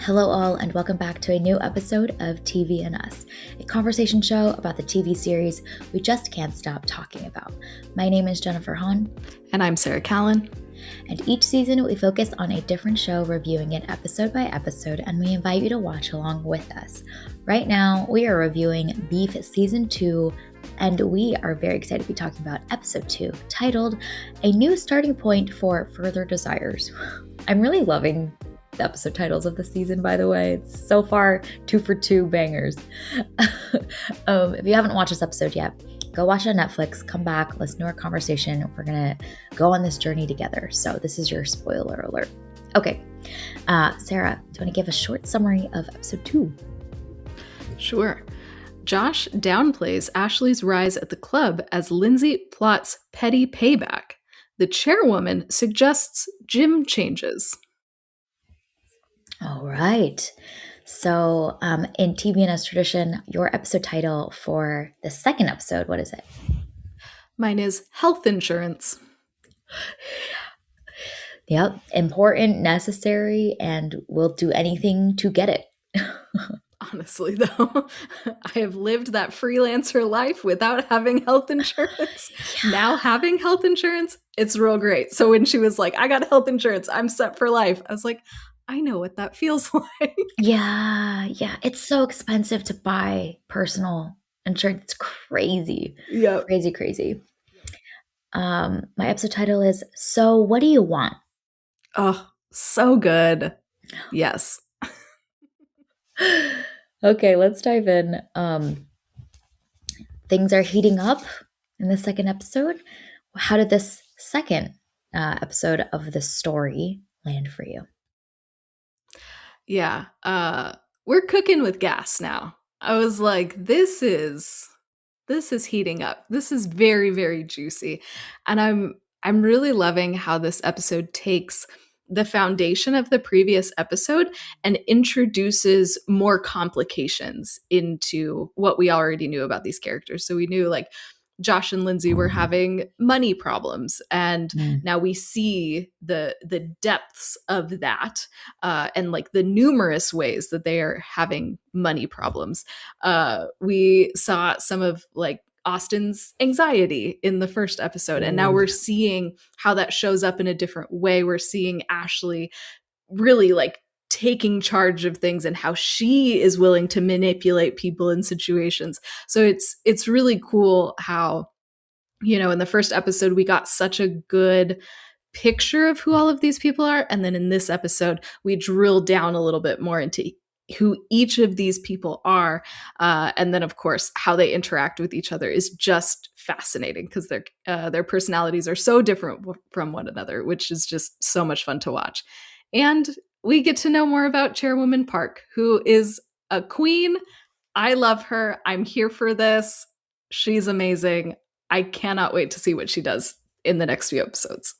Hello all, and welcome back to a new episode of TV and Us, a conversation show about the TV series we just can't stop talking about. My name is Jennifer Hahn. And I'm Sarah Callan. And each season we focus on a different show, reviewing it episode by episode, and we invite you to watch along with us. Right now, we are reviewing Beef Season 2, and we are very excited to be talking about Episode 2, titled A New Starting Point for Further Desires. I'm really loving the episode titles of the season, by the way. It's so far 2 for 2 bangers. If you haven't watched this episode yet, go watch it on Netflix, come back, listen to our conversation. We're gonna go on this journey together. So this is your spoiler alert. Okay, Sarah, do you want to give a short summary of episode 2? Sure. Josh downplays Ashley's rise at the club as Lindsay plots petty payback. The chairwoman suggests gym changes. All right. So in TV and Us tradition, your episode title for the second episode, what is it? Mine is health insurance. Yep. Important, necessary, and we'll do anything to get it. Honestly, though, I have lived that freelancer life without having health insurance. Yeah. Now having health insurance, it's real great. So when she was like, I got health insurance, I'm set for life, I was like, I know what that feels like. Yeah. It's so expensive to buy personal insurance. It's crazy. Yeah. Crazy. My episode title is So What Do You Want? Oh, so good. Yes. Okay, let's dive in. Things are heating up in the second episode. How did this second episode of the story land for you? Yeah, we're cooking with gas now. I was like, this is heating up. This is very, very juicy. And I'm really loving how this episode takes the foundation of the previous episode and introduces more complications into what we already knew about these characters. So we knew like Josh and Lindsay were having money problems, and now we see the depths of that and like the numerous ways that they are having money problems. We saw some of like Austin's anxiety in the first episode, and now we're seeing how that shows up in a different way. We're seeing Ashley really like taking charge of things and how she is willing to manipulate people in situations. So it's really cool how, you know, in the first episode we got such a good picture of who all of these people are, and then in this episode we drill down a little bit more into who each of these people are, and then of course how they interact with each other is just fascinating because their personalities are so different from one another, which is just so much fun to watch. And we get to know more about Chairwoman Park, who is a queen. I love her. I'm here for this. She's amazing. I cannot wait to see what she does in the next few episodes.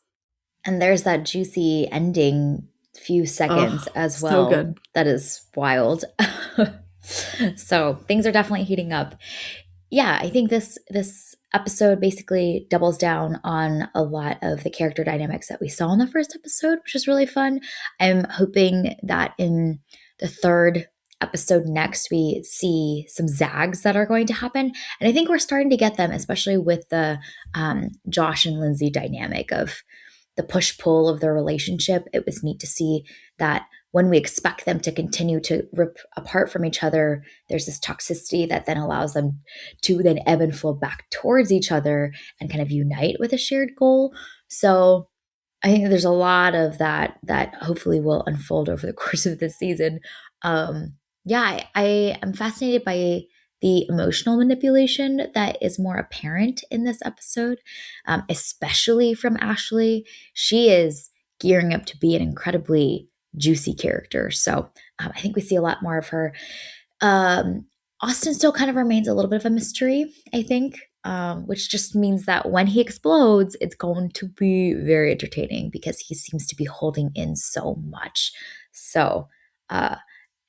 And there's that juicy ending few seconds as well. So good. That is wild. So things are definitely heating up. Yeah, I think this episode basically doubles down on a lot of the character dynamics that we saw in the first episode, which is really fun. I'm hoping that in the third episode next, we see some zags that are going to happen. And I think we're starting to get them, especially with the Josh and Lindsay dynamic of the push-pull of their relationship. It was neat to see that when we expect them to continue to rip apart from each other, there's this toxicity that then allows them to then ebb and flow back towards each other and kind of unite with a shared goal. So I think there's a lot of that hopefully will unfold over the course of this season. I am fascinated by the emotional manipulation that is more apparent in this episode, especially from Ashley. She is gearing up to be an incredibly juicy character. So I think we see a lot more of her. Austin still kind of remains a little bit of a mystery, I think, which just means that when he explodes, it's going to be very entertaining because he seems to be holding in so much. So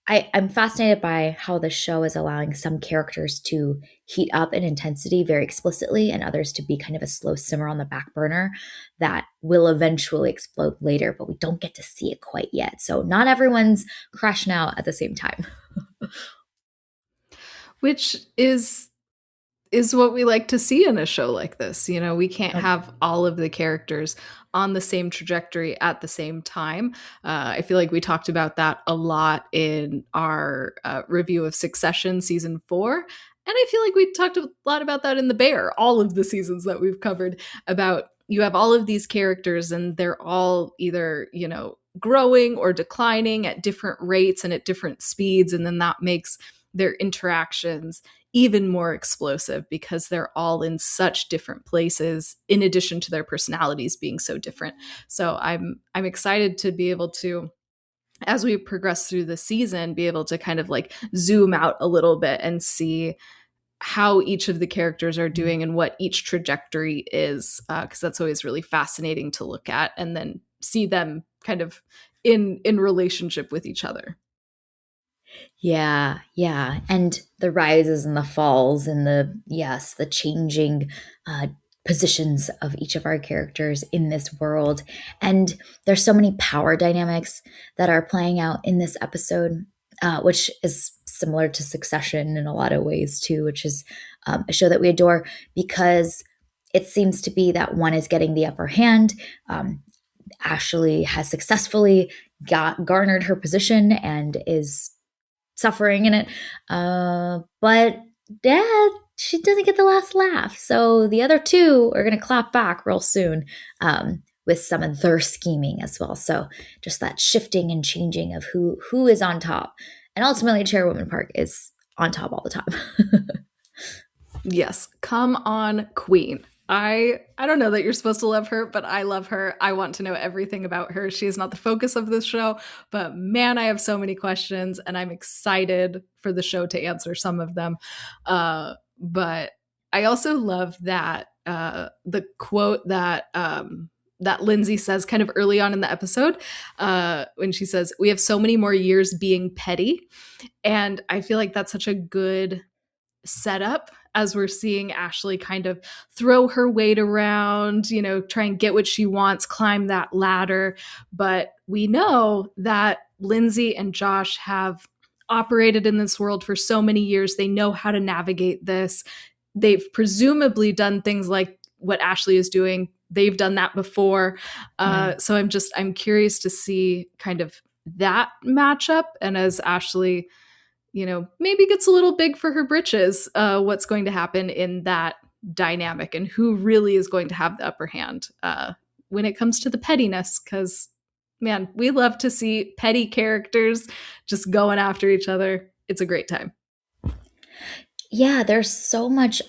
I'm fascinated by how the show is allowing some characters to heat up in intensity very explicitly and others to be kind of a slow simmer on the back burner that will eventually explode later, but we don't get to see it quite yet. So not everyone's crashing out at the same time. Which is what we like to see in a show like this. You know, we can't Yep. have all of the characters on the same trajectory at the same time. I feel like we talked about that a lot in our review of Succession season 4. And I feel like we talked a lot about that in The Bear, all of the seasons that we've covered, about you have all of these characters and they're all either, you know, growing or declining at different rates and at different speeds. And then that makes their interactions even more explosive because they're all in such different places in addition to their personalities being so different. So I'm excited to be able to, as we progress through the season, be able to kind of like zoom out a little bit and see how each of the characters are doing and what each trajectory is, because that's always really fascinating to look at and then see them kind of in relationship with each other. Yeah, yeah. And the rises and the falls and yes, the changing uh, positions of each of our characters in this world. And there's so many power dynamics that are playing out in this episode, which is similar to Succession in a lot of ways, too, which is a show that we adore because it seems to be that one is getting the upper hand. Ashley has successfully garnered her position and is suffering in it. But Dad, she doesn't get the last laugh. So the other two are going to clap back real soon with some of their scheming as well. So just that shifting and changing of who is on top. And ultimately, Chairwoman Park is on top all the time. Yes, come on, Queen. I don't know that you're supposed to love her, but I love her. I want to know everything about her. She is not the focus of this show, but man, I have so many questions and I'm excited for the show to answer some of them. But I also love that the quote that that Lindsay says kind of early on in the episode, when she says, "We have so many more years being petty," and I feel like that's such a good setup as we're seeing Ashley kind of throw her weight around, you know, try and get what she wants, climb that ladder. But we know that Lindsay and Josh have operated in this world for so many years. They know how to navigate this. They've presumably done things like what Ashley is doing. They've done that before. Yeah. So I'm curious to see kind of that matchup. And as Ashley, you know, maybe gets a little big for her britches, what's going to happen in that dynamic and who really is going to have the upper hand when it comes to the pettiness. Because, man, we love to see petty characters just going after each other. It's a great time. Yeah, there's so much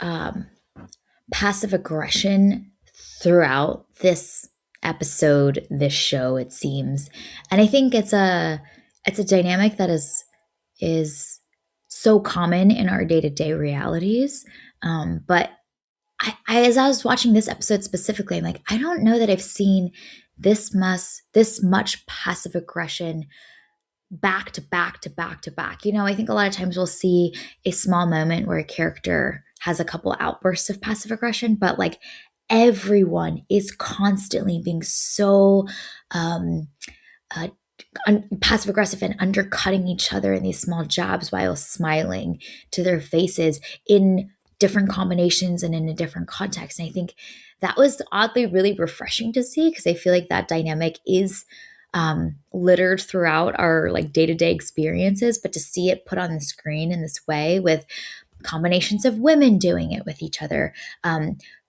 passive aggression throughout this episode, this show, it seems. And I think it's a dynamic that is so common in our day-to-day realities. But as I was watching this episode specifically, I'm like, I don't know that I've seen this much passive aggression back to back to back to back. You know, I think a lot of times we'll see a small moment where a character has a couple outbursts of passive aggression, but like everyone is constantly being so um, uh, passive aggressive and undercutting each other in these small jabs while smiling to their faces in different combinations and in a different context. And I think that was oddly really refreshing to see because I feel like that dynamic is littered throughout our like day-to-day experiences, but to see it put on the screen in this way with combinations of women doing it with each other,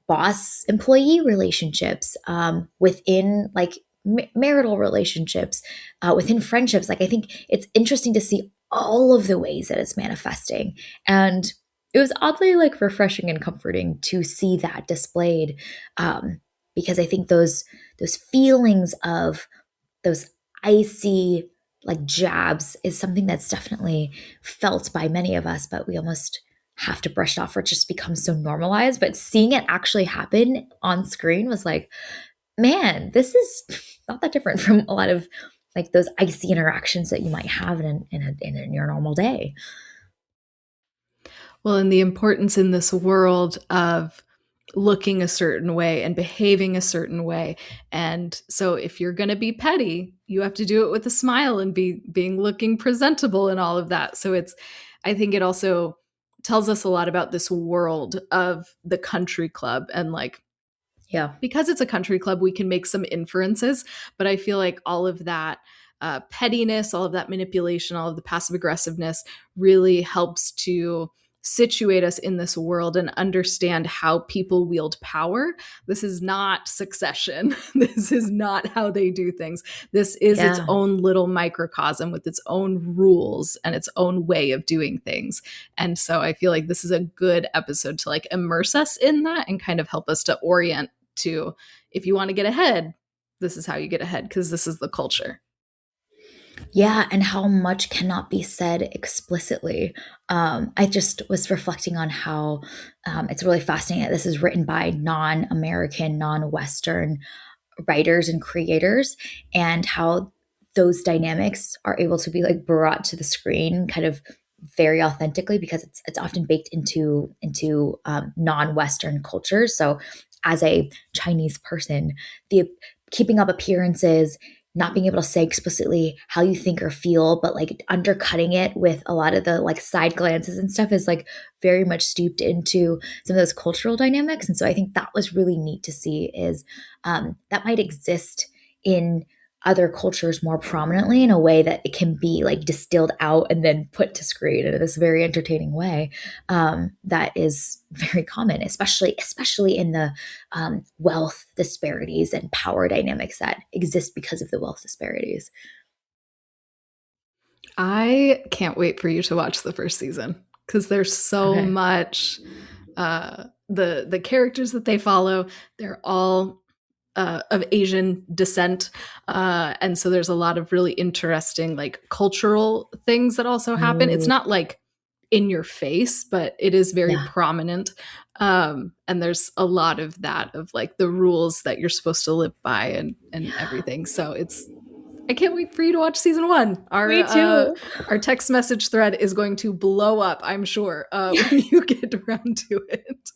boss employee relationships, within like marital relationships, within friendships. Like, I think it's interesting to see all of the ways that it's manifesting. And it was oddly like refreshing and comforting to see that displayed, because I think those feelings of those icy like jabs is something that's definitely felt by many of us, but we almost have to brush it off or it just becomes so normalized. But seeing it actually happen on screen was like, man, this is not that different from a lot of like those icy interactions that you might have in your normal day. Well, and the importance in this world of looking a certain way and behaving a certain way. And so if you're going to be petty, you have to do it with a smile and being looking presentable and all of that. So it's I think it also tells us a lot about this world of the country club and like Yeah. because it's a country club, we can make some inferences. But I feel like all of that pettiness, all of that manipulation, all of the passive aggressiveness really helps to situate us in this world and understand how people wield power. This is not Succession. This is not how they do things. This is its Yeah. own little microcosm with its own rules and its own way of doing things. And so I feel like this is a good episode to like immerse us in that and kind of help us to orient to if you want to get ahead, this is how you get ahead because this is the culture. Yeah, and how much cannot be said explicitly. I just was reflecting on how it's really fascinating that this is written by non American, non Western writers and creators, and how those dynamics are able to be like brought to the screen kind of very authentically because it's often baked into non-Western cultures. So as a Chinese person, the keeping up appearances, not being able to say explicitly how you think or feel, but like undercutting it with a lot of the like side glances and stuff is like very much steeped into some of those cultural dynamics. And so I think that was really neat to see is that might exist in other cultures more prominently in a way that it can be like distilled out and then put to screen in this very entertaining way that is very common, especially in the wealth disparities and power dynamics that exist because of the wealth disparities. I can't wait for you to watch the first season because there's so Okay. much the characters that they follow, they're all of Asian descent. And so there's a lot of really interesting, like, cultural things that also happen. It's Ooh, not like in your face, but it is very yeah. prominent. And there's a lot of that, of like the rules that you're supposed to live by and everything. So I can't wait for you to watch season one. Me too. Our text message thread is going to blow up, I'm sure, when Yes. you get around to it.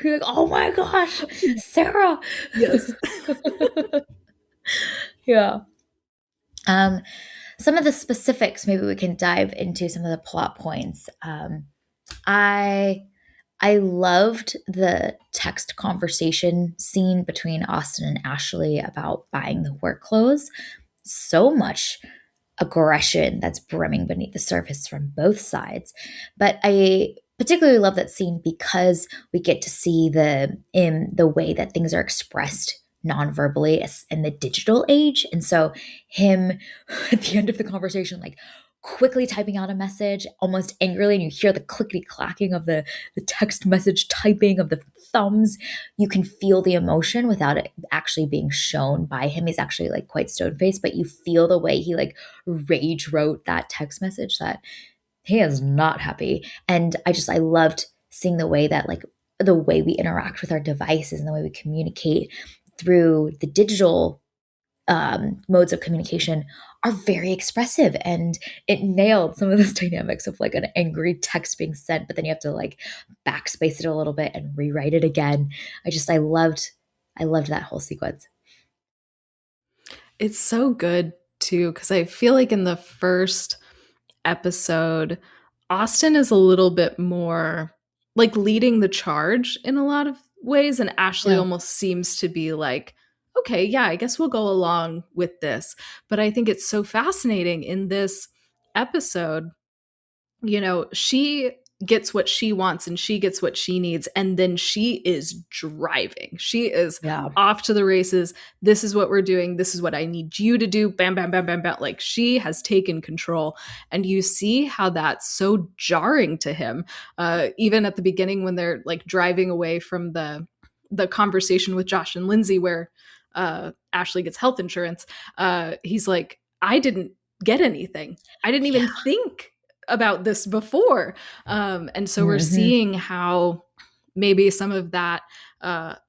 You're like, oh my gosh, Sarah. Yes. Yeah. Um, some of the specifics, maybe we can dive into some of the plot points. I I loved the text conversation scene between Austin and Ashley about buying the work clothes. So much aggression that's brimming beneath the surface from both sides. But I particularly love that scene because we get to see the way that things are expressed non-verbally in the digital age. And so him at the end of the conversation, like quickly typing out a message almost angrily, and you hear the clickety clacking of the text message typing of the thumbs. You can feel the emotion without it actually being shown by him. He's actually like quite stone faced, but you feel the way he like rage wrote that text message that he is not happy. And I loved seeing the way that like the way we interact with our devices and the way we communicate through the digital modes of communication are very expressive, and it nailed some of those dynamics of like an angry text being sent but then you have to like backspace it a little bit and rewrite it again. I loved that whole sequence. It's so good too, because I feel like in the first episode, Austin is a little bit more like leading the charge in a lot of ways, and Ashley Yeah. almost seems to be like, okay, yeah, I guess we'll go along with this. But I think it's so fascinating in this episode, she gets what she wants and she gets what she needs. And then she is driving. She is Yeah. off to the races. This is what we're doing. This is what I need you to do. Bam, bam, bam, bam, bam. Like she has taken control. And you see how that's so jarring to him. Even at the beginning when they're like driving away from the conversation with Josh and Lindsay where Ashley gets health insurance, he's like, I didn't get anything. I didn't even Yeah. think about this before. And so we're Hmm. seeing how maybe some of that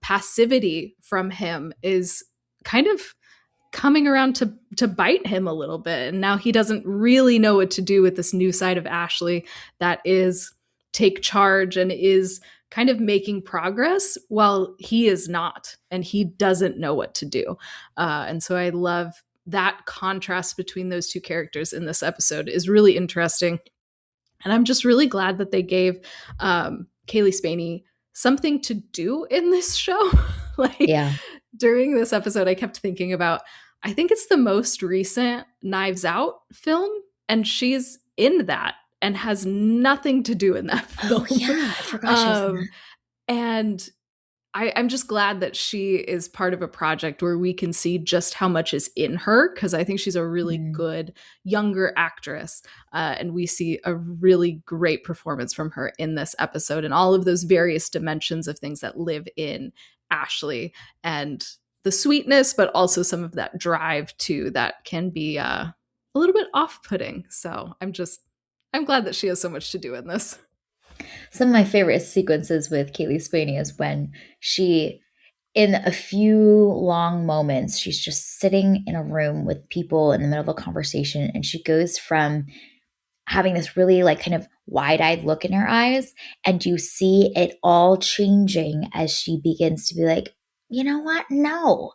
passivity from him is kind of coming around to bite him a little bit. And now he doesn't really know what to do with this new side of Ashley that is take charge and is kind of making progress while he is not, and he doesn't know what to do. And so I love that contrast between those two characters in this episode is really interesting. And I'm just really glad that they gave Kaylee Spaney something to do in this show. Like Yeah. during this episode, I kept thinking about, I think it's the most recent Knives Out film, and she's in that and has nothing to do in that Oh film. yeah, I forgot she was in that. And I'm just glad that she is part of a project where we can see just how much is in her, because I think she's a really Mm. good younger actress. And we see a really great performance from her in this episode and all of those various dimensions of things that live in Ashley and the sweetness, but also some of that drive too that can be a little bit off putting. So I'm glad that she has so much to do in this. Some of my favorite sequences with Kaylee Spaney is when she, in a few long moments, she's just sitting in a room with people in the middle of a conversation, and she goes from having this really like kind of wide-eyed look in her eyes, and you see it all changing as she begins to be like, you know what? No,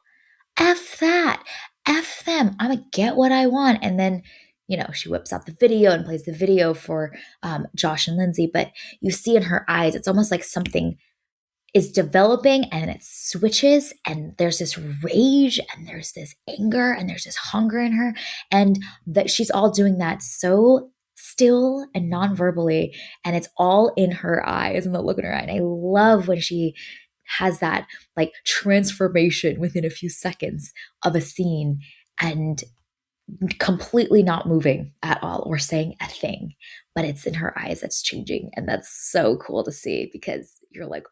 F that. F them. I'm gonna get what I want. And then, she whips out the video and plays the video for Josh and Lindsay. But you see in her eyes, it's almost like something is developing and it switches. And there's this rage and there's this anger and there's this hunger in her. And that she's all doing that so still and non-verbally. And it's all in her eyes and the look in her eye. And I love when she has that like transformation within a few seconds of a scene and completely not moving at all or saying a thing, but it's in her eyes that's changing. And that's so cool to see because you're like,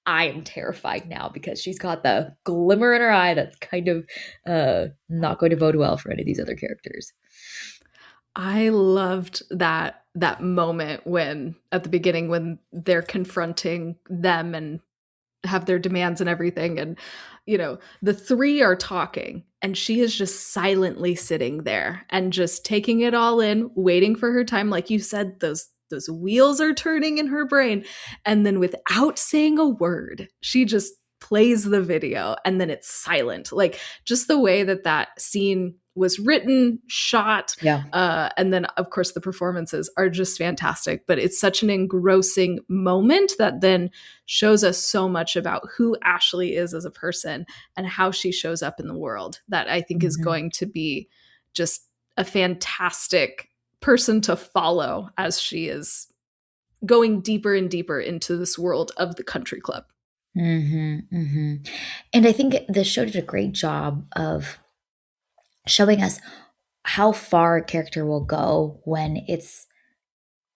I am terrified now because she's got the glimmer in her eye that's kind of not going to bode well for any of these other characters. I loved that moment when at the beginning when they're confronting them and have their demands and everything, and the three are talking and she is just silently sitting there and just taking it all in, waiting for her time. Like you said, those wheels are turning in her brain, and then without saying a word she just plays the video and then it's silent. Like just the way that scene was written, shot, Yeah. and then of course the performances are just fantastic. But it's such an engrossing moment that then shows us so much about who Ashley is as a person and how she shows up in the world, that I think is Mm-hmm. going to be just a fantastic person to follow as she is going deeper and deeper into this world of the country club. Mm-hmm. Mm-hmm. And I think the show did a great job of showing us how far a character will go when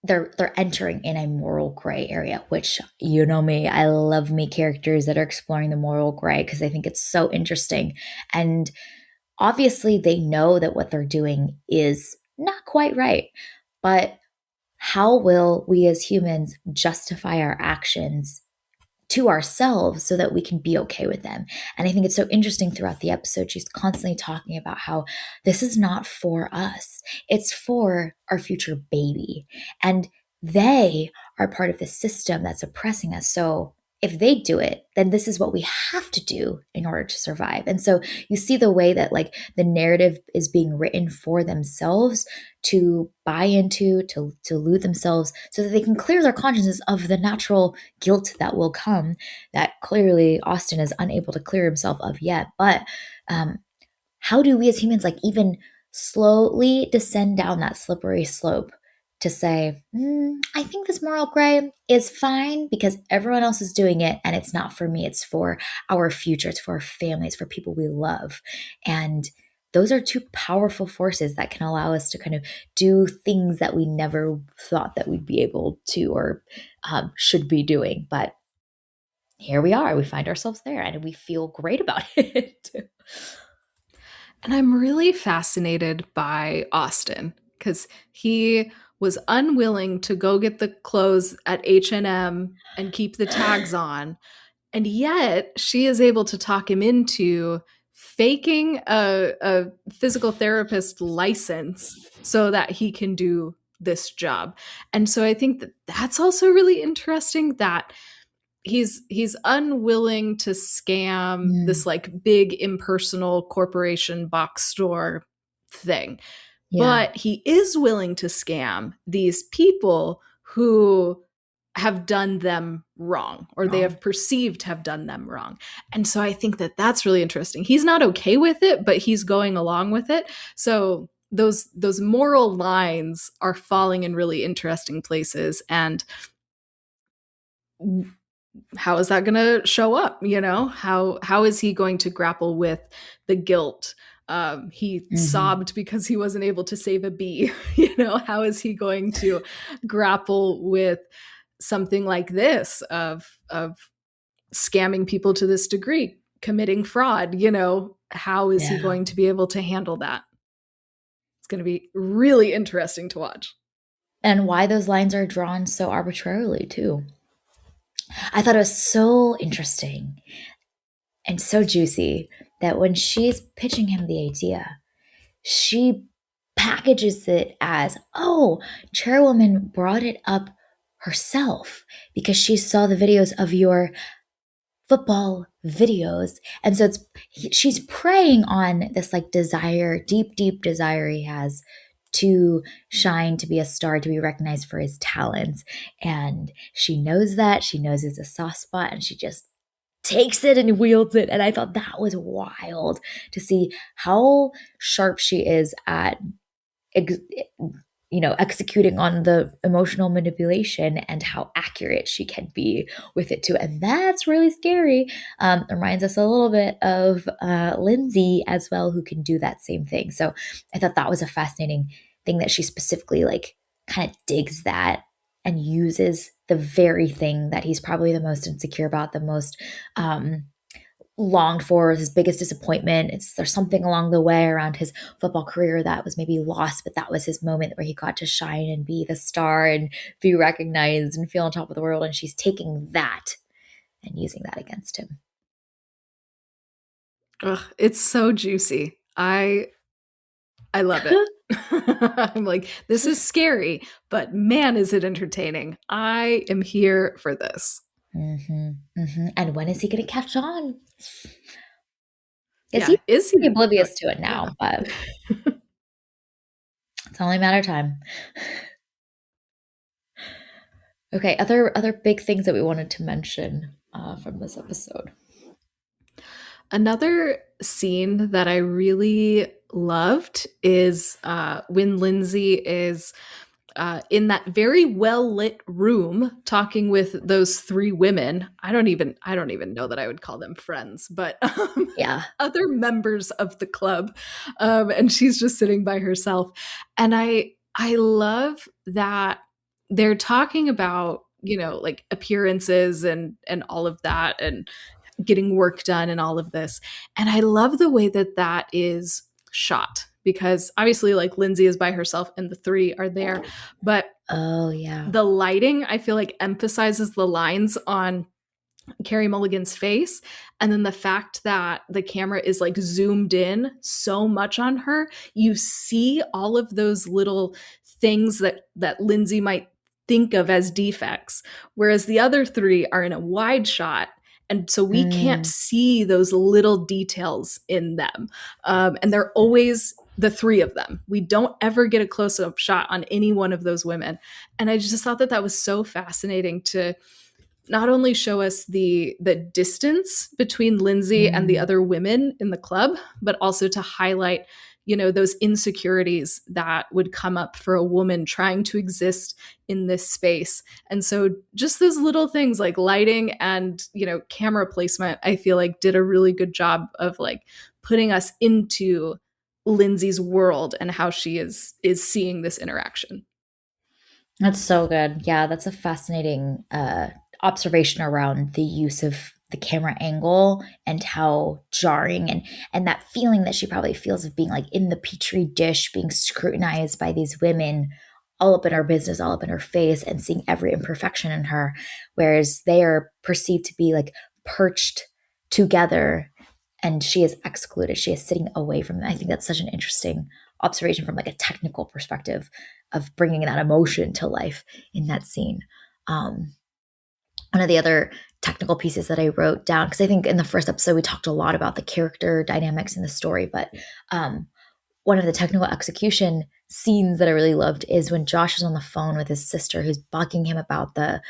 they're entering in a moral gray area, which you know me, I love me characters that are exploring the moral gray because I think it's so interesting. And obviously they know that what they're doing is not quite right, but how will we as humans justify our actions to ourselves so that we can be okay with them? And I think it's so interesting throughout the episode. She's constantly talking about how this is not for us, it's for our future baby. And they are part of the system that's oppressing us. So if they do it, then this is what we have to do in order to survive. And so you see the way that like the narrative is being written for themselves to buy into, to lose themselves so that they can clear their consciences of the natural guilt that will come that clearly Austin is unable to clear himself of yet. But how do we as humans like even slowly descend down that slippery slope to say, I think this moral gray is fine because everyone else is doing it and it's not for me. It's for our future. It's for our families, for people we love. And those are two powerful forces that can allow us to kind of do things that we never thought that we'd be able to or should be doing. But here we are. We find ourselves there and we feel great about it. And I'm really fascinated by Austin because he was unwilling to go get the clothes at H&M and keep the tags on. And yet she is able to talk him into faking a physical therapist license so that he can do this job. And so I think that that's also really interesting, that he's unwilling to scam Mm, this like big impersonal corporation box store thing, yeah. but he is willing to scam these people who have done them wrong, or they Wrong. have perceived to have done them wrong. And so I think that that's really interesting. He's not okay with it, but he's going along with it. So those moral lines are falling in really interesting places. And how is that going to show up? How is he going to grapple with the guilt? He Hmm. sobbed because he wasn't able to save a bee. How is he going to grapple with something like this, of scamming people to this degree, committing fraud? How is he Yeah. going to be able to handle that? It's going to be really interesting to watch. And why those lines are drawn so arbitrarily, too. I thought it was so interesting and so juicy that when she's pitching him the idea, she packages it as, oh, Chairwoman brought it up herself because she saw the videos of your football videos. And so she's preying on this like desire, deep, deep desire he has to shine, to be a star, to be recognized for his talents. And she knows that. She knows it's a soft spot, and she just takes it and wields it. And I thought that was wild to see how sharp she is at ex- executing on the emotional manipulation and how accurate she can be with it too. And that's really scary. Reminds us a little bit of Lindsay as well, who can do that same thing. So I thought that was a fascinating thing that she specifically like kind of digs that and uses the very thing that he's probably the most insecure about, the most longed for, his biggest disappointment. There's something along the way around his football career that was maybe lost, but that was his moment where he got to shine and be the star and be recognized and feel on top of the world. And she's taking that and using that against him. Ugh, it's so juicy. I love it. I'm like, this is scary, but man, is it entertaining. I am here for this. And when is he going to catch on? Because Yeah, he's is he pretty going oblivious to it to? Yeah. now, but it's only a matter of time. Okay, other big things that we wanted to mention from this episode. Another scene that I really loved is when Lindsay is in that very well lit room talking with those three women. I don't even know that I would call them friends, but Yeah. other members of the club. And she's just sitting by herself. And I love that they're talking about, like appearances and all of that, and getting work done and all of this. And I love the way that that is shot, because obviously like Lindsay is by herself and the three are there, but Oh, yeah. the lighting I feel like emphasizes the lines on Carrie Mulligan's face. And then the fact that the camera is like zoomed in so much on her, you see all of those little things that Lindsay might think of as defects, whereas the other three are in a wide shot. And so we can't Mm. see those little details in them. And they're always the three of them. We don't ever get a close up shot on any one of those women. And I just thought that that was so fascinating to not only show us the distance between Lindsay and the Mm. other women in the club, but also to highlight, those insecurities that would come up for a woman trying to exist in this space. And so just those little things like lighting and, camera placement, I feel like did a really good job of like putting us into Lindsay's world and how she is seeing this interaction. That's so good. Yeah, that's a fascinating observation around the use of the camera angle and how jarring and that feeling that she probably feels of being like in the petri dish, being scrutinized by these women all up in her business, all up in her face, and seeing every imperfection in her, whereas they are perceived to be like perched together and she is excluded. She is sitting away from them. I think that's such an interesting observation from like a technical perspective of bringing that emotion to life in that scene. Um, One of the other technical pieces that I wrote down, because I think in the first episode we talked a lot about the character dynamics in the story, but um, one of the technical execution scenes that I really loved is when Josh is on the phone with his sister who's bugging him about the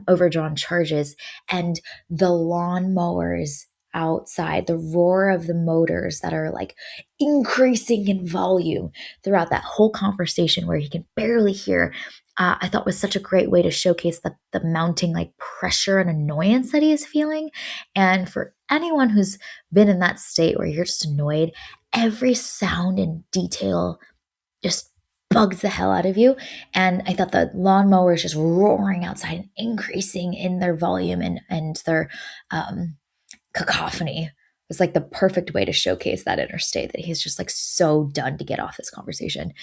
overdrawn charges, and the lawnmowers outside, the roar of the motors that are like increasing in volume throughout that whole conversation where he can barely hear. I thought was such a great way to showcase the mounting like pressure and annoyance that he is feeling. And for anyone who's been in that state where you're just annoyed, every sound and detail just bugs the hell out of you. And I thought the lawnmowers just roaring outside and increasing in their volume and their cacophony was like the perfect way to showcase that inner state that he's just like so done to get off this conversation.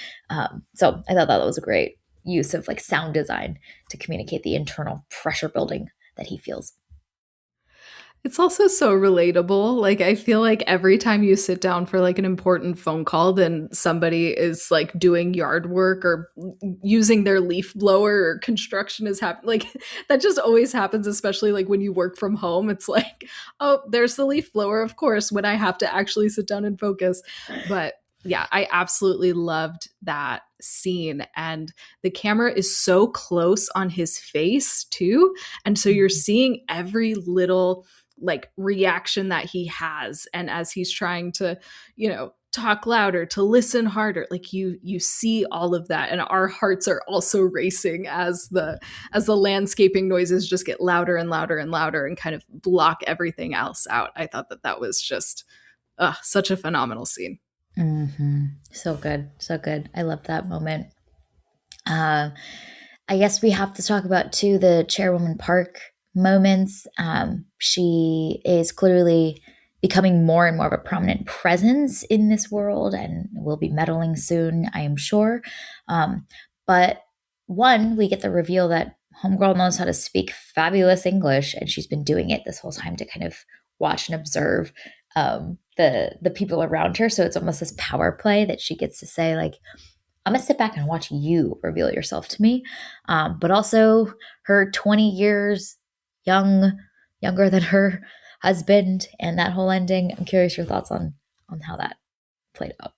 So I thought that was a great use of like sound design to communicate the internal pressure building that he feels. It's also so relatable. Like, I feel like every time you sit down for like an important phone call, then somebody is like doing yard work or using their leaf blower or construction is happening. Like, that just always happens, especially like when you work from home. It's like, oh, there's the leaf blower, of course, when I have to actually sit down and focus. But yeah, I absolutely loved that scene. And the camera is so close on his face, too. And so you're seeing every little like reaction that he has, and as he's trying to, talk louder, to listen harder, like you see all of that, and our hearts are also racing as the landscaping noises just get louder and louder and louder and kind of block everything else out. I thought that was just such a phenomenal scene. Mm-hmm. So good. So good. I love that moment. Uh, I guess we have to talk about too the Chairwoman Park moments. She is clearly becoming more and more of a prominent presence in this world and will be meddling soon, I am sure. But one, we get the reveal that Homegirl knows how to speak fabulous English, and she's been doing it this whole time to kind of watch and observe the people around her. So it's almost this power play that she gets to say, like, I'm gonna sit back and watch you reveal yourself to me. But also her 20 years younger than her husband, and that whole ending. I'm curious your thoughts on how that played out.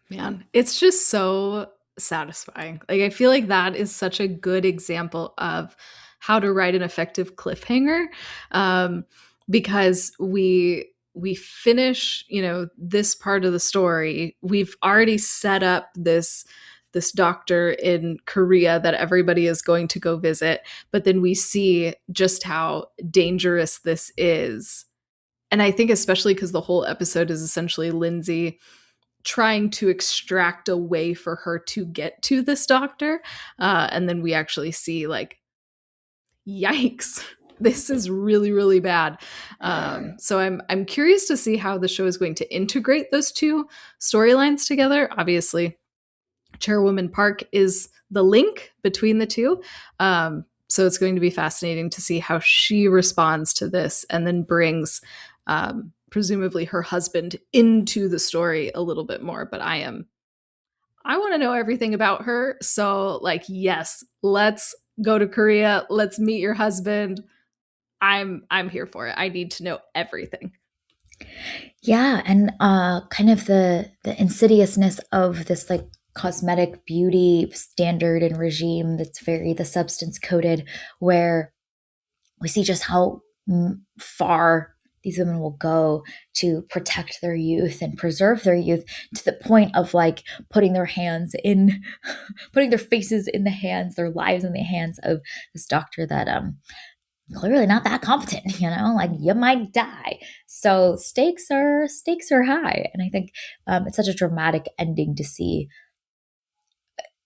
Man, it's just so satisfying. Like, I feel like that is such a good example of how to write an effective cliffhanger, um, because we finish, this part of the story. We've already set up this doctor in Korea that everybody is going to go visit, but then we see just how dangerous this is. And I think especially because the whole episode is essentially Lindsay trying to extract a way for her to get to this doctor. And then we actually see, like, yikes, this is really, really bad. So I'm curious to see how the show is going to integrate those two storylines together. Obviously, Chairwoman Park is the link between the two. So it's going to be fascinating to see how she responds to this and then brings presumably her husband into the story a little bit more. But I want to know everything about her. So, like, yes, let's go to Korea. Let's meet your husband. I'm here for it. I need to know everything. Yeah, and kind of the insidiousness of this like cosmetic beauty standard and regime that's very the substance coated, where we see just how far these women will go to protect their youth and preserve their youth, to the point of like putting their hands in putting their faces in the hands, their lives in the hands of this doctor that clearly not that competent, like you might die. So stakes are high. And I think it's such a dramatic ending to see.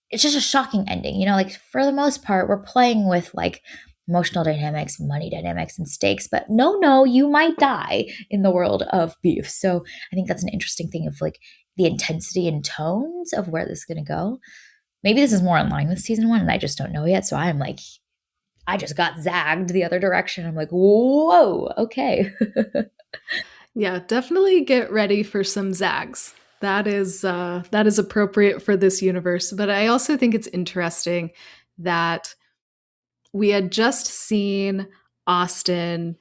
It's just a shocking ending, like for the most part we're playing with like emotional dynamics, money dynamics, and stakes, but no, you might die in the world of beef. So I think that's an interesting thing of like the intensity and tones of where this is going to go. Maybe this is more in line with season one and I just don't know yet. So I'm like, I just got zagged the other direction. I'm like, whoa, okay. Yeah, definitely get ready for some zags. That is appropriate for this universe. But I also think it's interesting that we had just seen Austin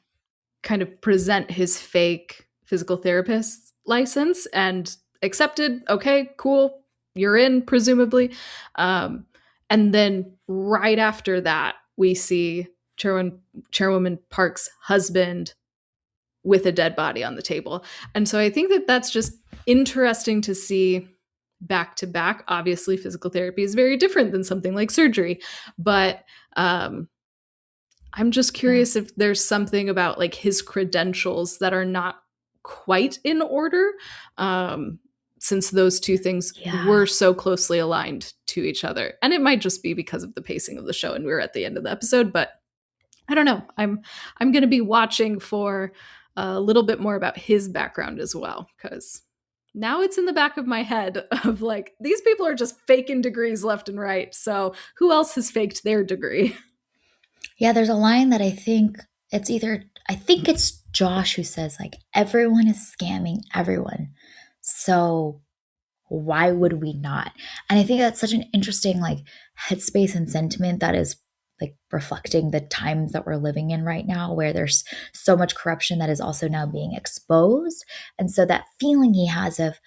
kind of present his fake physical therapist license and accepted. Okay, cool, you're in, presumably. Um, and then right after that, we see Chairwoman Park's husband with a dead body on the table. And so I think that that's just interesting to see back to back. Obviously, physical therapy is very different than something like surgery, but um, I'm just Yeah. curious if there's something about like his credentials that are not quite in order, um, since those two things were Yeah. so closely aligned to each other. And it might just be because of the pacing of the show and we were at the end of the episode, but I don't know. I'm going to be watching for a little bit more about his background as well, because now it's in the back of my head of like, these people are just faking degrees left and right. So who else has faked their degree? Yeah, there's a line that I think it's Josh who says, like, everyone is scamming everyone. So why would we not? And I think that's such an interesting, like, headspace and sentiment that is like reflecting the times that we're living in right now, where there's so much corruption that is also now being exposed. And so that feeling he has of,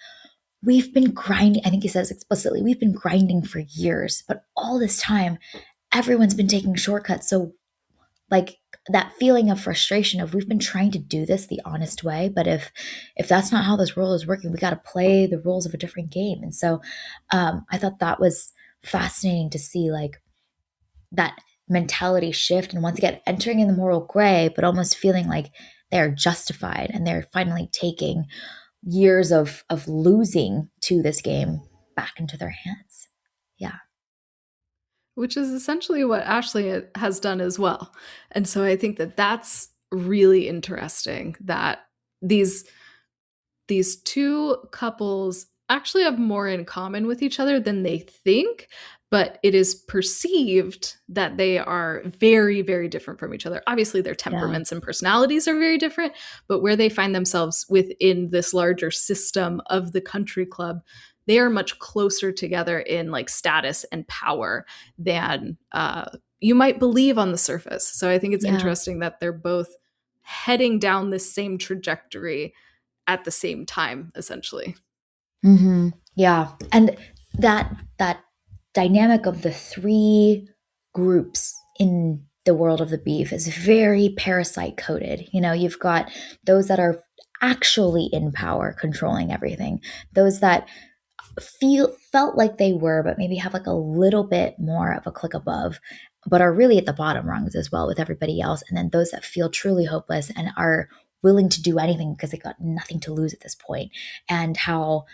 we've been grinding, I think he says explicitly, we've been grinding for years, but all this time, everyone's been taking shortcuts. So, like, that feeling of frustration of, we've been trying to do this the honest way, but if that's not how this world is working, we got to play the rules of a different game. And so I thought that was fascinating to see, like, that mentality shift, and once again entering in the moral gray, but almost feeling like they're justified and they're finally taking years of losing to this game back into their hands. Yeah. Which is essentially what Ashley has done as well. And so I think that that's really interesting that these these two couples actually have more in common with each other than they think, but it is perceived that they are very, very different from each other. Obviously, their Yeah. temperaments and personalities are very different, but where they find themselves within this larger system of the country club, they are much closer together in like status and power than you might believe on the surface. So I think it's Yeah. interesting that they're both heading down this same trajectory at the same time, essentially. Yeah. And that dynamic of the three groups in the world of the beef is very parasite coded. You know, you've got those that are actually in power controlling everything, those that felt like they were, but maybe have like a little bit more of a click above, but are really at the bottom rungs as well with everybody else. And then those that feel truly hopeless and are willing to do anything because they got nothing to lose at this point. And how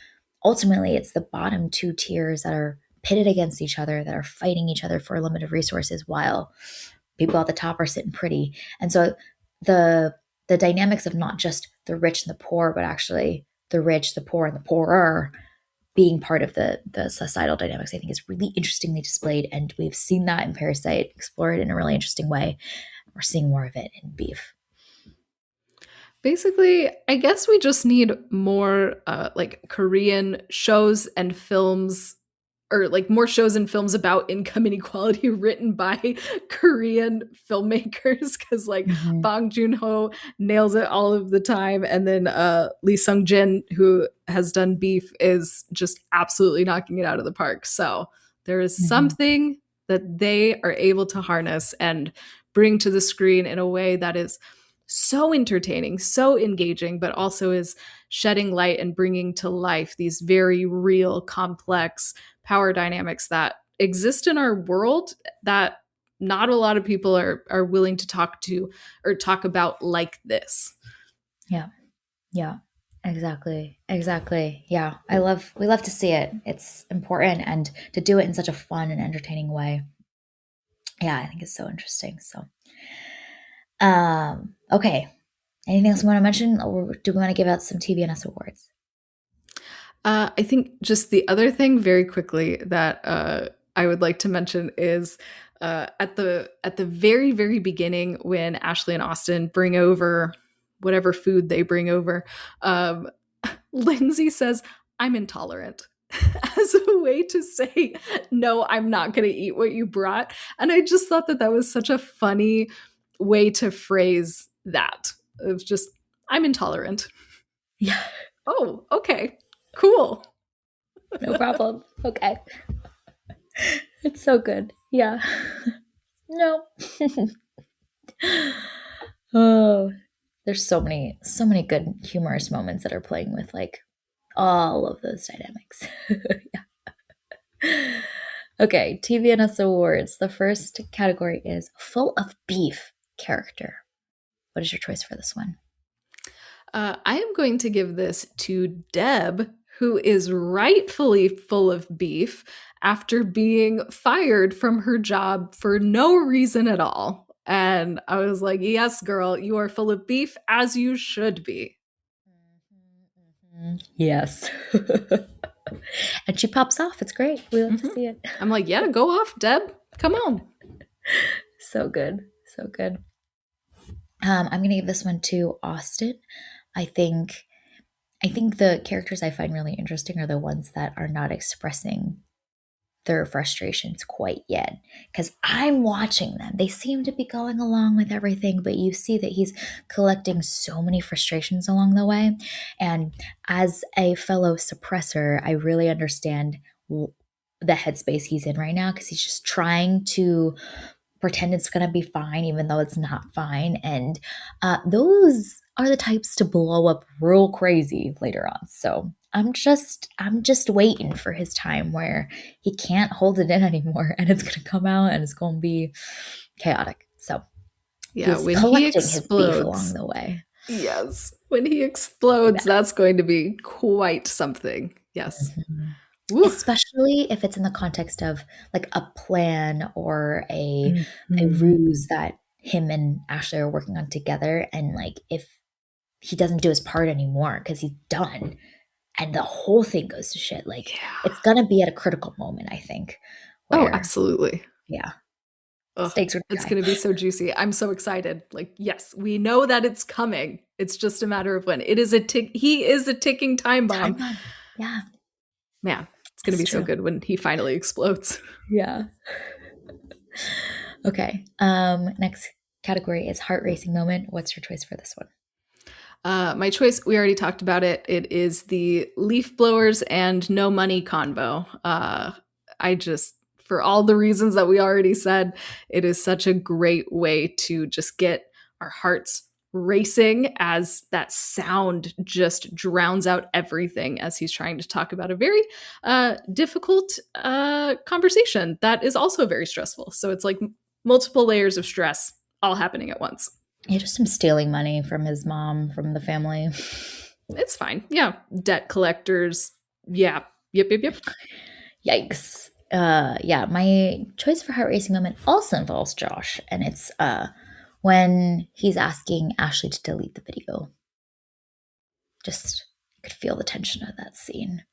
ultimately it's the bottom two tiers that are pitted against each other, that are fighting each other for limited resources, while people at the top are sitting pretty. And so the the dynamics of not just the rich and the poor, but actually the rich, the poor, and the poorer being part of the societal dynamics, I think, is really interestingly displayed. And we've seen that in Parasite, explored in a really interesting way. We're seeing more of it in Beef. Basically, I guess we just need more like Korean shows and films, or like more shows and films about income inequality written by Korean filmmakers, because like Mm-hmm. Bong Joon-ho nails it all of the time, and then Lee Sung-jin, who has done Beef, is just absolutely knocking it out of the park. So there is Mm-hmm. something that they are able to harness and bring to the screen in a way that is so entertaining, so engaging, but also is shedding light and bringing to life these very real, complex power dynamics that exist in our world that not a lot of people are willing to or talk about like this. Yeah. Yeah. Exactly. Exactly. Yeah. We love to see it. It's important, and to do it in such a fun and entertaining way. Yeah, I think it's so interesting. So okay. Anything else we want to mention, or do we want to give out some TBNS awards? I think just the other thing very quickly that I would like to mention is at the very beginning when Ashley and Austin bring over whatever food they bring over. Um, Lindsay says, "I'm intolerant." As a way to say, no, I'm not going to eat what you brought. And I just thought that that was such a funny way to phrase that. It was just, I'm intolerant. Yeah, Oh, okay, cool. no problem. Okay. It's so good. Yeah. No. Oh, there's so many good humorous moments that are playing with like all of those dynamics. Yeah. Okay, TVNS awards. The first category is full of beef character. What is your choice for this one? I am going to give this to Deb, who is rightfully full of beef after being fired from her job for no reason at all. And I was like, yes, girl, you are full of beef as you should be. Yes. And she pops off. It's great. We love to Mhm. see it. I'm like, yeah, go off, Deb. Come on. So good. So good. I'm gonna give this one to Austin. I think I think the characters I find really interesting are the ones that are not expressing their frustrations quite yet. Because I'm watching them. They seem to be going along with everything, but you see that he's collecting so many frustrations along the way. And as a fellow suppressor, I really understand the headspace he's in right now because he's just trying to pretend it's going to be fine, even though it's not fine. And those are the types to blow up real crazy later on. So I'm just waiting for his time where he can't hold it in anymore, and it's going to come out, and it's going to be chaotic. So Yeah, he's when he collecting his beef along explodes, the way. yes, when he Too explodes, bad. that's going to be quite something. Yes. Mhm. Woo. Especially if it's in the context of like a plan or a Mhm. ruse that him and Ashley are working on together, and like if he doesn't do his part anymore because he's done and the whole thing goes to shit, like Yeah. it's gonna be at a critical moment, I think, Oh, where absolutely. yeah, Ugh, stakes are it's high. gonna be so juicy. I'm so excited. Like, yes, we know that it's coming. It's just a matter of when. It is a tick. He is a ticking time Time bomb. bomb. Yeah, Man, it's gonna it's be so true. good when he finally explodes. Yeah. Okay. Next category is heart racing moment. What's your choice for this one? My choice, we already talked about it. It is the leaf blowers and no money convo. I just, for all the reasons that we already said, it is such a great way to just get our hearts racing as that sound just drowns out everything as he's trying to talk about a very difficult conversation that is also very stressful. So it's like multiple layers of stress all happening at once. Yeah, just him stealing money from his mom, from the family. It's fine. Yeah. Debt collectors. Yeah. Yep, yep, yep. Yikes. Yeah, my choice for heart racing moment also involves Josh, and it's when he's asking Ashley to delete the video. Just you could feel the tension of that scene.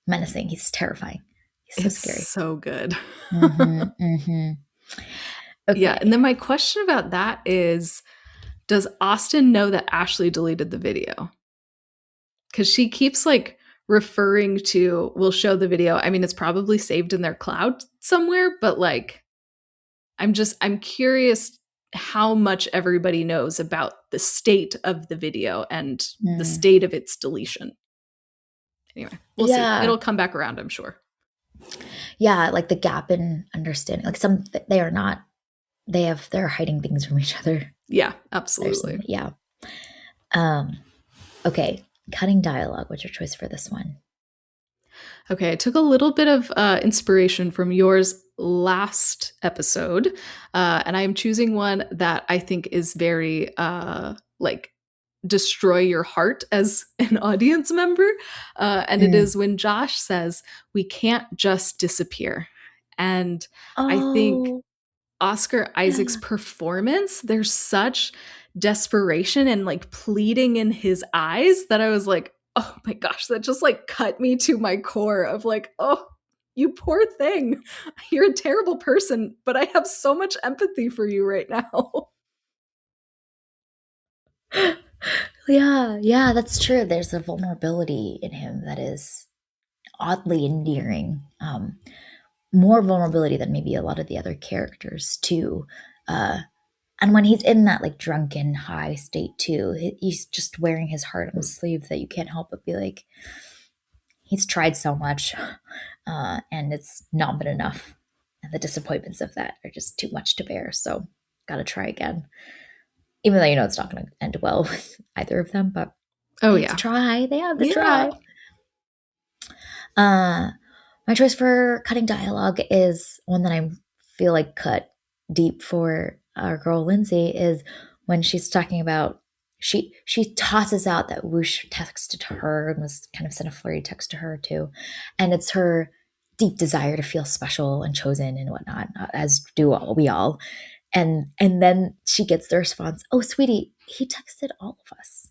Menacing. He's terrifying. He's so It's scary. so good. Mm-hmm, mm-hmm. Yeah. Okay. And then my question about that is, does Austin know that Ashley deleted the video? Because she keeps like referring to, we'll show the video. I mean, it's probably saved in their cloud somewhere, but like, I'm curious how much everybody knows about the state of the video and the Mm. state of its deletion. Anyway, we'll see. Yeah, It'll come back around, I'm sure. yeah, like the gap in understanding. Like some, they are not. They're hiding things from each other. Yeah, There's some, absolutely. yeah. Um. Okay, cutting dialogue. What's your choice for this one? Okay, I took a little bit of inspiration from yours last episode, and I am choosing one that I think is very like destroy your heart as an audience member, and it Mm. is when Josh says, "We can't just disappear," and I think Oh, Oscar Isaac's yeah. performance, there's such desperation and like pleading in his eyes that I was like, oh my gosh, that just like cut me to my core of like, oh, you poor thing. You're a terrible person, but I have so much empathy for you right now. Yeah, yeah, that's true. There's a vulnerability in him that is oddly endearing. More vulnerability than maybe a lot of the other characters too. Uh, and when he's in that like drunken high state too, he's just wearing his heart on his sleeve that you can't help but be like, he's tried so much, and it's not been enough. And the disappointments of that are just too much to bear. So, gotta try again. Even though you know it's not going to end well with either of them, but Oh they have to yeah. try. They have to Yeah. try. Uh, my choice for cutting dialogue is one that I feel like cut deep for our girl Lindsay is when she's talking about she tosses out that Whoosh texted her and was kind of sent a flirty text to her too, and it's her deep desire to feel special and chosen and whatnot, as do we all. And then she gets the response, "Oh, sweetie, he texted all of us."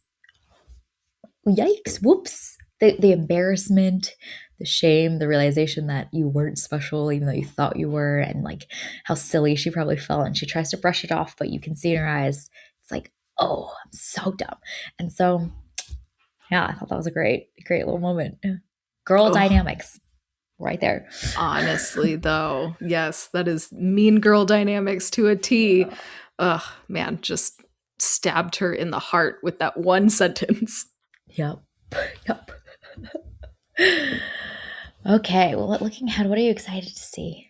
Yikes! Whoops! The embarrassment, the shame, the realization that you weren't special even though you thought you were, and like how silly she probably felt. And she tries to brush it off, but you can see in her eyes, it's like, oh, I'm so dumb. And so, yeah, I thought that was a great little moment. Girl Oh, dynamics, right there. honestly, though, yes, that is mean girl dynamics to a T. Ugh, man, just stabbed her in the heart with that one sentence. Yep, yep. Okay, well, looking ahead, what are you excited to see?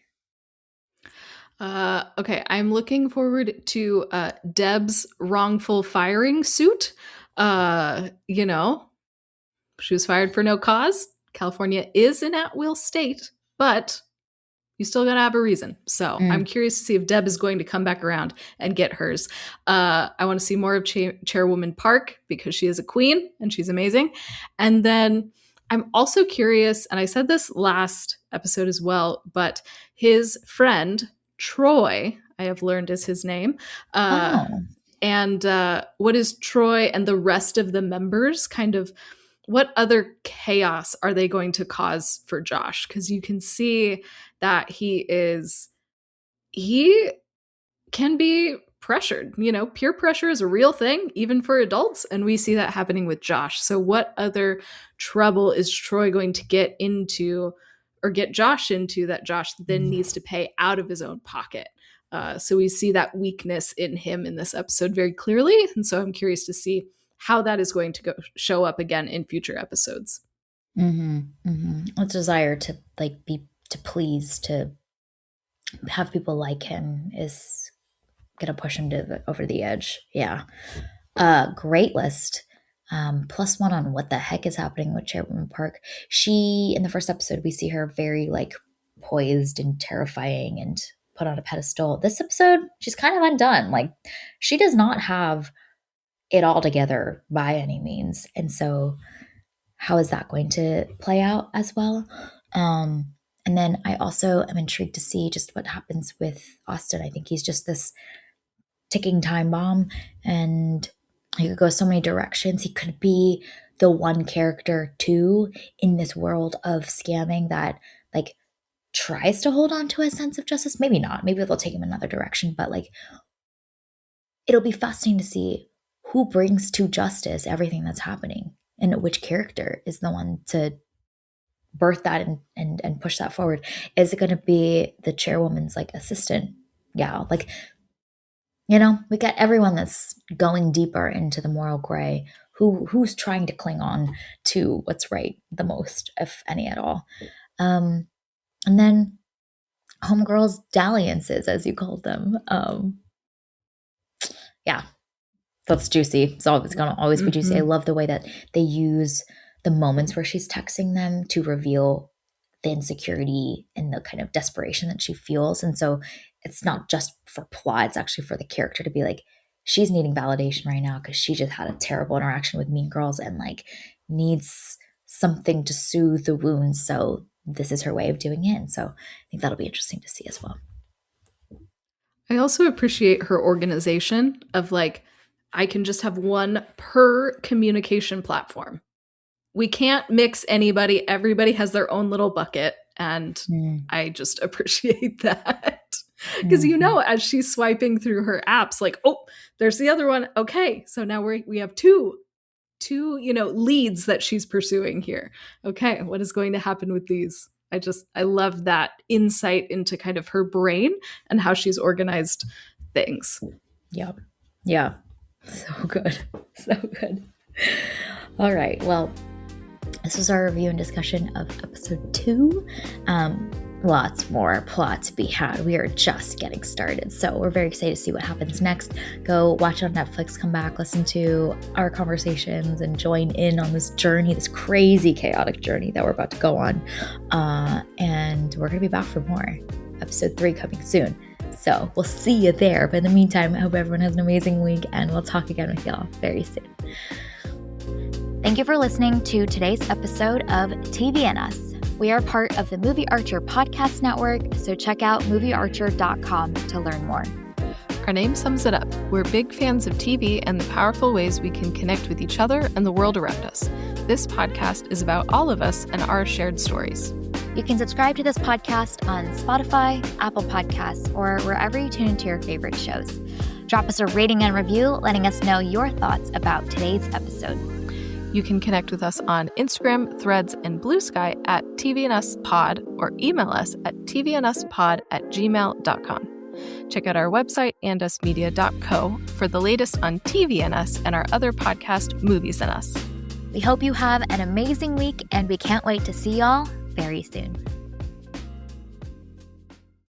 Okay, I'm looking forward to Deb's wrongful firing suit. You know, she was fired for no cause. California is an at will state, but you still gotta have a reason. So I'm Mm. curious to see if Deb is going to come back around and get hers. I want to see more of Chairwoman Park because she is a queen and she's amazing. And then I'm also curious, and I said this last episode as well, but his friend Troy, I have learned is his name. Uh, Oh. and what is Troy and the rest of the members kind of what other chaos are they going to cause for Josh? Because you can see that he can be pressured. You know, peer pressure is a real thing, even for adults. And we see that happening with Josh. So, what other trouble is Troy going to get into or get Josh into that Josh then needs to pay out of his own pocket? So, we see that weakness in him in this episode very clearly. And so, I'm curious to see how that is going to show up again in future episodes. Mm-hmm. Mm-hmm. A desire to like be to please, to have people like him is gonna push him over the edge. Yeah. Great list. Plus one on what the heck is happening with Chairwoman Park. She in the first episode we see her very like poised and terrifying and put on a pedestal. This episode she's kind of undone. Like she does not have it all together by any means, and so how is that going to play out as well? Um, and then I also am intrigued to see just what happens with Austin. I think he's just this ticking time bomb, and he could go so many directions. He could be the one character too in this world of scamming that like tries to hold on to a sense of justice. Maybe not. Maybe they'll take him another direction, but like it'll be fascinating to see who brings to justice everything that's happening and which character is the one to birth that and push that forward. Is it going to be the chairwoman's like assistant? Yeah, like we got everyone that's going deeper into the moral gray. Who's trying to cling on to what's right the most, if any at all. Um, and then homegirls dalliances, as you called them. Yeah, that's juicy. So it's gonna always be juicy. I Mm-hmm. love the way that they use the moments where she's texting them to reveal the insecurity and the kind of desperation that she feels. And so it's not just for plot, it's actually for the character to be like, she's needing validation right now because she just had a terrible interaction with Mean Girls and like needs something to soothe the wounds. So this is her way of doing it. And so I think that'll be interesting to see as well. I also appreciate her organization of like, I can just have one per communication platform. We can't mix anybody. Everybody has their own little bucket. And Mm, I just appreciate that. Because, mhm. as she's swiping through her apps, like, oh, there's the other one. Okay. So now we have two. leads that she's pursuing here. Okay, what is going to happen with these? I love that insight into kind of her brain and how she's organized things. Yeah. Yeah. So good. So good. All right. Well, this was our review and discussion of episode 2. Lots more plot to be had. We are just getting started. So we're very excited to see what happens next. Go watch it on Netflix, come back, listen to our conversations, and join in on this journey, this crazy, chaotic journey that we're about to go on. And we're going to be back for more. Episode 3 coming soon. So we'll see you there. But in the meantime, I hope everyone has an amazing week, and we'll talk again with y'all very soon. Thank you for listening to today's episode of TV and Us. We are part of the Movie Archer podcast network, so check out moviearcher.com to learn more. Our name sums it up. We're big fans of TV and the powerful ways we can connect with each other and the world around us. This podcast is about all of us and our shared stories. You can subscribe to this podcast on Spotify, Apple Podcasts, or wherever you tune into your favorite shows. Drop us a rating and review, letting us know your thoughts about today's episode. You can connect with us on Instagram, Threads, and Blue Sky at tvnuspod, or email us at tvnuspod@gmail.com. Check out our website, andusmedia.co, for the latest on TV and Us and our other podcast, Movies and Us. We hope you have an amazing week, and we can't wait to see y'all very soon.